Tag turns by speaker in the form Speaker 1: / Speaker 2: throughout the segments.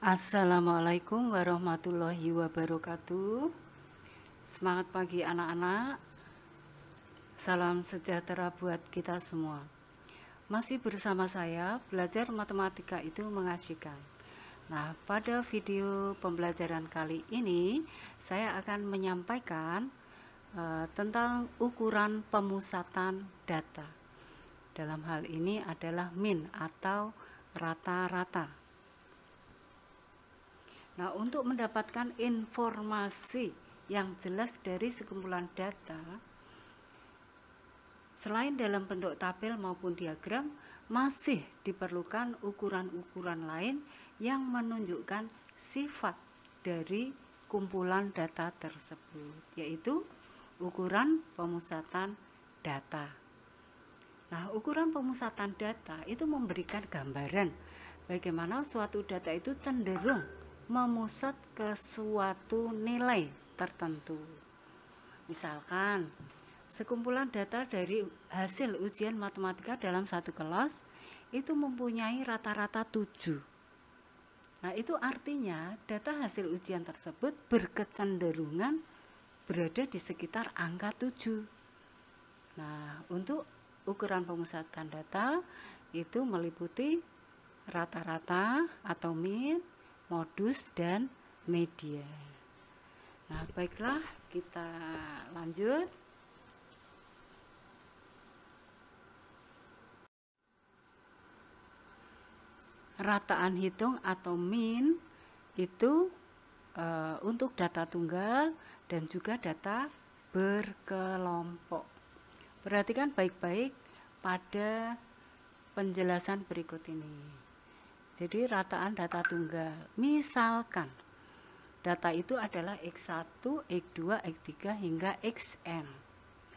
Speaker 1: Assalamualaikum warahmatullahi wabarakatuh. Semangat pagi anak-anak. Salam sejahtera buat kita semua. Masih bersama saya, belajar matematika itu mengasyikan. Nah, pada video pembelajaran kali ini saya akan menyampaikan tentang ukuran pemusatan data. Dalam hal ini adalah min atau rata-rata. Nah, untuk mendapatkan informasi yang jelas dari sekumpulan data, selain dalam bentuk tabel maupun diagram, masih diperlukan ukuran-ukuran lain yang menunjukkan sifat dari kumpulan data tersebut, yaitu ukuran pemusatan data. Nah, ukuran pemusatan data itu memberikan gambaran bagaimana suatu data itu cenderung memusat ke suatu nilai tertentu. Misalkan, sekumpulan data dari hasil ujian matematika dalam satu kelas itu mempunyai rata-rata 7. Nah, itu artinya data hasil ujian tersebut berkecenderungan berada di sekitar angka 7. Nah, untuk ukuran pemusatan data itu meliputi rata-rata atau min, modus, dan media. Nah, baiklah, kita lanjut. Rataan hitung atau min itu untuk data tunggal dan juga data berkelompok. Perhatikan baik-baik pada penjelasan berikut ini. Jadi rataan data tunggal, misalkan data itu adalah X1, X2, X3 hingga Xn,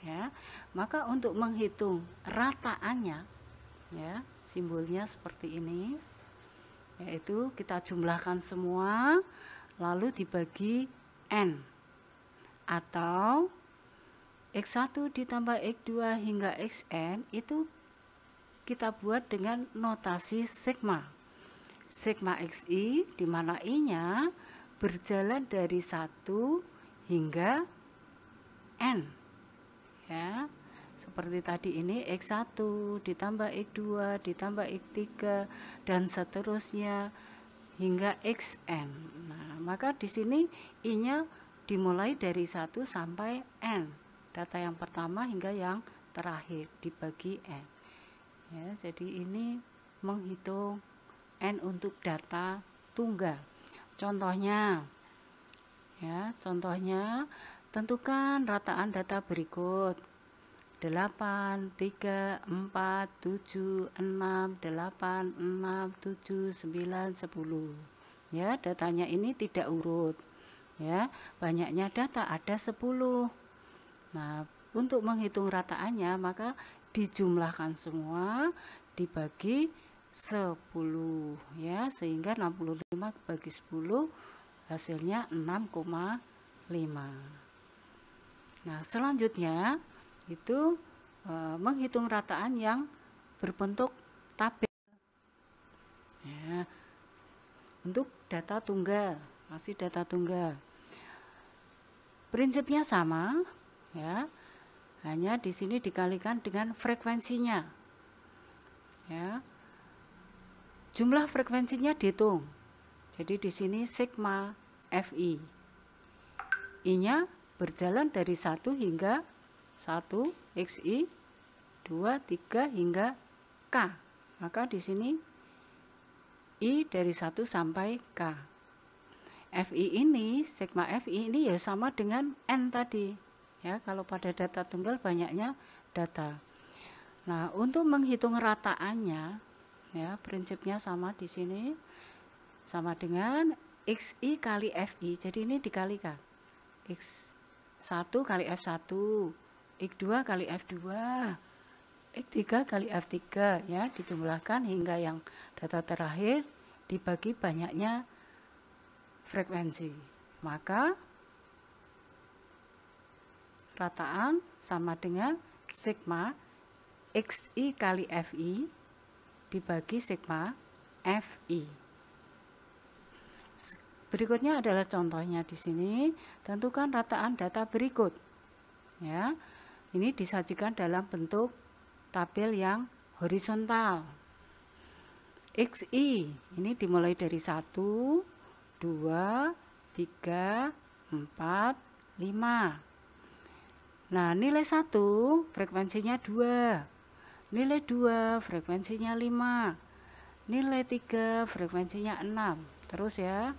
Speaker 1: ya. Maka untuk menghitung rataannya, ya, simbolnya seperti ini, yaitu kita jumlahkan semua lalu dibagi n, atau X1 ditambah X2 hingga Xn itu kita buat dengan notasi sigma. Sigma XI, di mana I-nya berjalan dari 1 hingga N. Ya, seperti tadi ini X1 ditambah X2 ditambah X3 dan seterusnya hingga Xn. Nah, maka di sini I-nya dimulai dari 1 sampai N. Data yang pertama hingga yang terakhir dibagi N. Ya, jadi ini menghitung N untuk data tunggal. Contohnya, tentukan rataan data berikut: 8, 3, 4, 7, 6, 8, 6, 7, 9, 10. Ya, datanya ini tidak urut. Ya, banyaknya data ada 10. Nah, untuk menghitung rataannya maka dijumlahkan semua dibagi 10, ya, sehingga 65 bagi 10 hasilnya 6,5. Nah, selanjutnya itu menghitung rataan yang berbentuk tabel, ya, untuk data tunggal, masih data tunggal. Prinsipnya sama, ya, hanya di sini dikalikan dengan frekuensinya, ya. Jumlah frekuensinya dihitung. Jadi di sini sigma Fi. I-nya berjalan dari 1 hingga 1, Xi, 2, 3 hingga K. Maka di sini I dari 1 sampai K. Fi ini, sigma Fi ini ya sama dengan N tadi. Ya, kalau pada data tunggal banyaknya data. Nah, untuk menghitung rataannya, ya, prinsipnya sama di sini, sama dengan Xi kali Fi. Jadi ini dikalikan. X1 kali F1, X2 kali F2, X3 kali F3, ya, dijumlahkan hingga yang data terakhir dibagi banyaknya frekuensi. Maka rataan sama dengan sigma Xi kali Fi dibagi sigma Fi. berikutnya adalah contohnya di sini. Tentukan rataan data berikut. Ya, ini disajikan dalam bentuk tabel yang horizontal. XI ini dimulai dari 1, 2, 3, 4, 5. Nah, nilai 1 frekuensinya 2. Nilai 2 frekuensinya 5. Nilai 3 frekuensinya 6. Terus ya.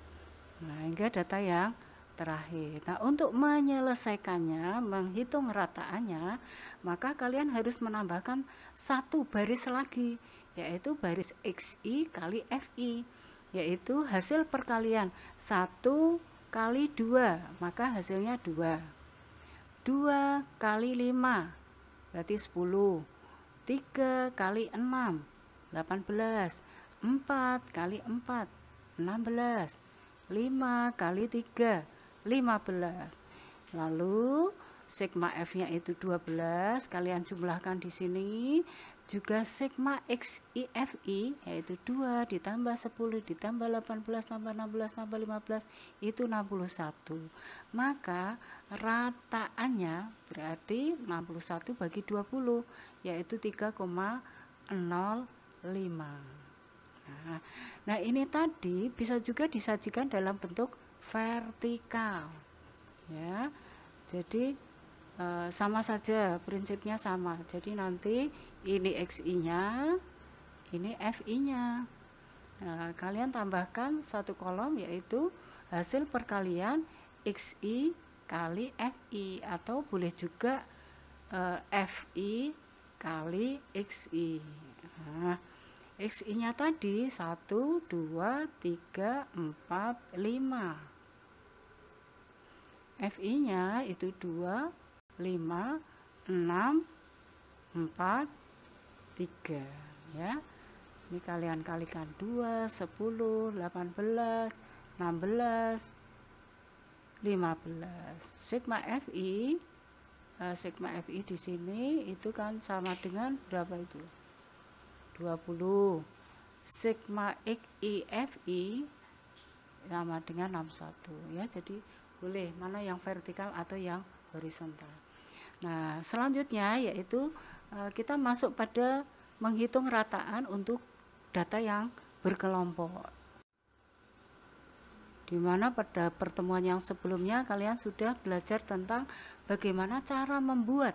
Speaker 1: Nah, hingga data yang terakhir. Nah, untuk menyelesaikannya, menghitung rataannya, maka kalian harus menambahkan satu baris lagi, yaitu baris XI kali FI, yaitu hasil perkalian 1 kali 2, maka hasilnya 2. 2 kali 5 berarti 10. 3 kali 6 18. 4 kali 4 16. 5 kali 3 15. Lalu sigma F-nya itu 12, kalian jumlahkan di sini. Juga sigma XIFI yaitu 2 ditambah 10 ditambah 18 tambah 16 tambah 15 itu 61. Maka rataannya berarti 61 bagi 20 yaitu 3,05. Nah, ini tadi bisa juga disajikan dalam bentuk vertikal. Ya. Jadi sama saja, prinsipnya sama. Jadi nanti ini XI-nya, ini FI-nya. Nah, kalian tambahkan satu kolom yaitu hasil perkalian XI kali FI, atau boleh juga FI kali XI. Nah, XI-nya tadi 1, 2, 3, 4, 5. FI-nya itu 2, 5, 6, 4, 3. Ya. Ini kalian kalikan 2, 10, 18, 16, 15. Sigma FI di sini itu kan sama dengan berapa itu? 20. Sigma XIFI sama dengan 61 ya. Jadi boleh mana yang vertikal atau yang horizontal. Nah, selanjutnya yaitu kita masuk pada menghitung rataan untuk data yang berkelompok. Di mana pada pertemuan yang sebelumnya kalian sudah belajar tentang bagaimana cara membuat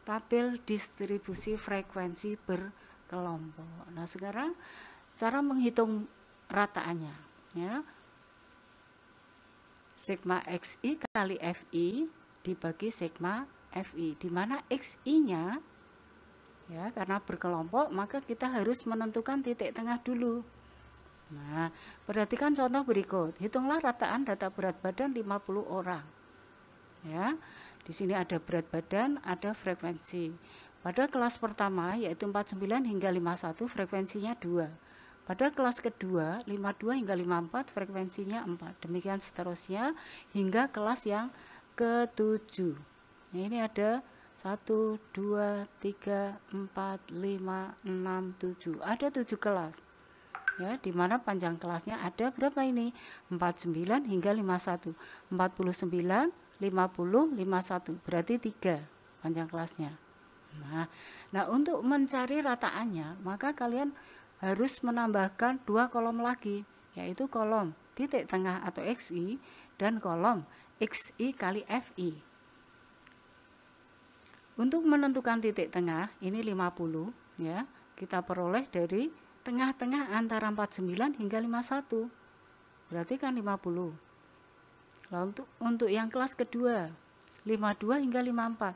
Speaker 1: tabel distribusi frekuensi berkelompok. Nah, sekarang cara menghitung rataannya ya. Sigma XI kali FI dibagi sigma FI, di mana XI-nya ya, karena berkelompok maka kita harus menentukan titik tengah dulu. Nah, perhatikan contoh berikut. Hitunglah rataan data berat badan 50 orang. Ya. Di sini ada berat badan, ada frekuensi. Pada kelas pertama yaitu 49 hingga 51 frekuensinya 2. Pada kelas kedua 52 hingga 54 frekuensinya 4. Demikian seterusnya hingga kelas yang ke-7. Nah, ini ada 1, 2, 3, 4, 5, 6, 7. Ada 7 kelas. Ya, di mana panjang kelasnya ada berapa ini? 49 hingga 51. 49, 50, 51. Berarti 3 panjang kelasnya. Nah, untuk mencari rataannya, maka kalian harus menambahkan 2 kolom lagi, yaitu kolom titik tengah atau XI dan kolom XI kali FI. Untuk menentukan titik tengah, ini 50 ya. Kita peroleh dari tengah-tengah antara 49 hingga 51. Berarti kan 50. Lalu untuk yang kelas kedua 52 hingga 54.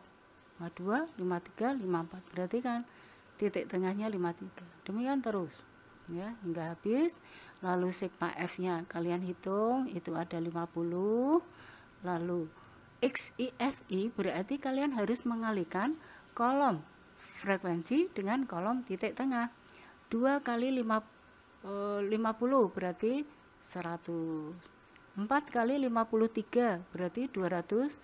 Speaker 1: 52, 53, 54. Berarti kan titik tengahnya 53. Demikian terus ya hingga habis. Lalu sigma F-nya kalian hitung itu ada 50. Lalu XIFI berarti kalian harus mengalihkan kolom frekuensi dengan kolom titik tengah. 2 kali 50 berarti 100. 4 kali 53 berarti 212.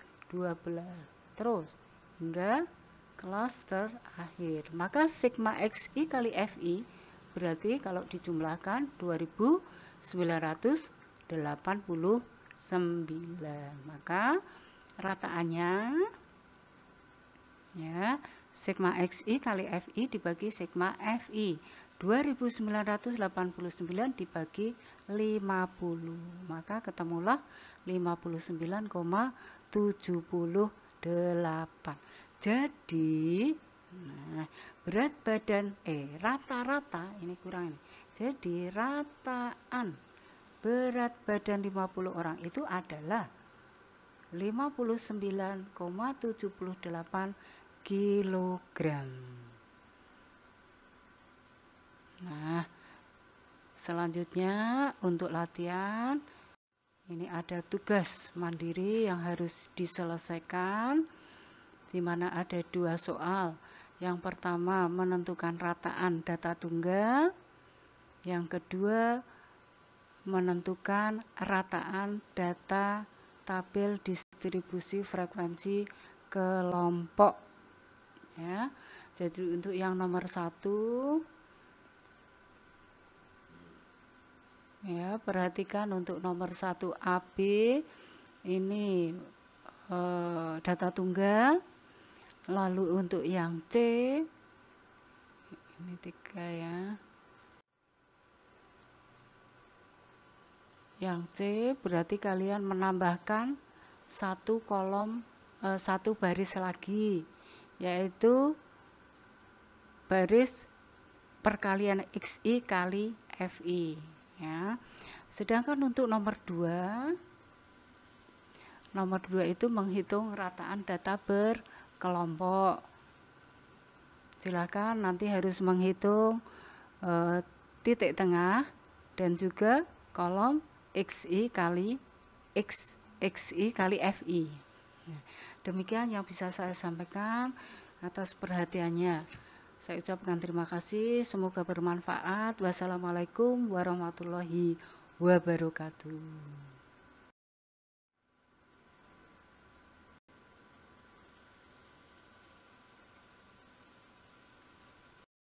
Speaker 1: Terus hingga kelas terakhir. Maka sigma XI kali FI berarti kalau dijumlahkan 2912. Maka rataannya ya sigma XI kali FI dibagi sigma FI 2989 dibagi 50, maka ketemulah 59,78. Jadi berat badan rata-rata ini kurang ini. Jadi rataan berat badan 50 orang itu adalah 59,78 kilogram. Nah, selanjutnya untuk latihan ini ada tugas mandiri yang harus diselesaikan, di mana ada 2 soal. Yang pertama menentukan rataan data tunggal, yang kedua menentukan rataan data tabel distribusi frekuensi kelompok ya. Jadi untuk yang nomor 1 ya, perhatikan untuk nomor 1 AB ini data tunggal. Lalu untuk yang C ini 3 ya. Yang C berarti kalian menambahkan satu kolom, satu baris lagi, yaitu baris perkalian XI kali FI ya. Sedangkan untuk nomor 2 itu menghitung rataan data berkelompok. Silakan nanti harus menghitung titik tengah dan juga kolom XI kali FI. Demikian yang bisa saya sampaikan. Atas perhatiannya saya ucapkan terima kasih, semoga bermanfaat. Wassalamualaikum warahmatullahi wabarakatuh.